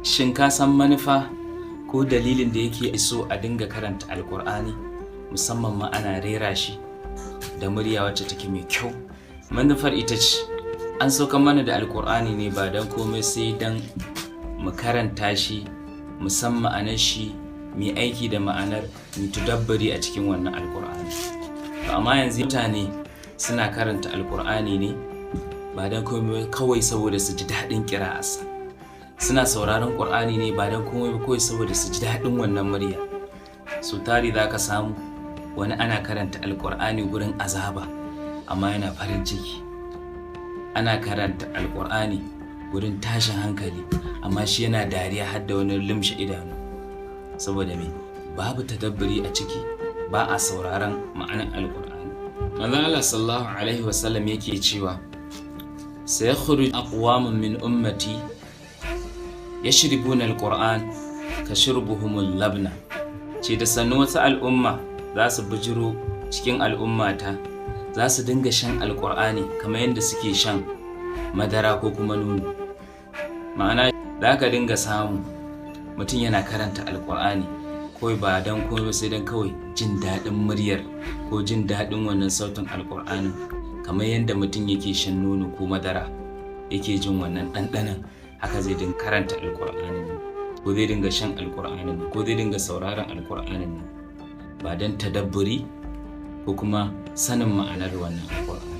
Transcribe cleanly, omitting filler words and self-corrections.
Shin ka san manufa ko dalilin da yake so a dinga karanta Alƙur'ani, musamman ma ana rera shi da murya wacce take mai kyau? Manufar ita ce, an saukar mana da Alƙur'ani ne ba don komai sai don mu karanta shi, mu san ma'anar shi, mu aiki da ma'anar, mu tadabburi a cikin wannan Alƙur'ani. Amma yanzu mutane suna karanta Alƙur'ani ne ba don komai kawai saboda su ji daɗin ƙira'arsa. Suna sauraron Ƙur'ani ne ba don komai kawai saboda su ji daɗin wannan murya. So tari za ka samu wani ana karanta Alƙur'ani gurin azaba amma yana farin ciki. Ana karanta Alƙur'ani gurin tashin hankali amma shi yana dariya har da wani limshe idanu. Saboda me? Babu tadabburi a ciki, ba a sauraron ma'anar Alƙur'ani. Manzon Allah sallallahu alaihi wasallam yake cewa sayakhruju aqwamun min ummati yashribuna alquran ka shurbuhumul labna. Ce da sannu wata al'umma za su bijiro cikin al'ummata, za su dinga shan alqur'ani kamar yadda suke shan madara ko kuma nono. Ma'ana za ka dinga samu mutum yana karanta alqur'ani kawai ba don komai sai don kawai jin daɗin muryar ko jin daɗin wannan sautin alqur'anin, kamar yadda mutum yake shan nono ko madara yake jin wannan ɗanɗanon. Haka zai dinga karanta Alƙur'anin nan, ko zai dinga shan Alƙur'anin nan, ko zai dinga sauraron Alƙur'anin nan, ba don tadabburi ko kuma sanin ma'anar wannan Alƙur'ani.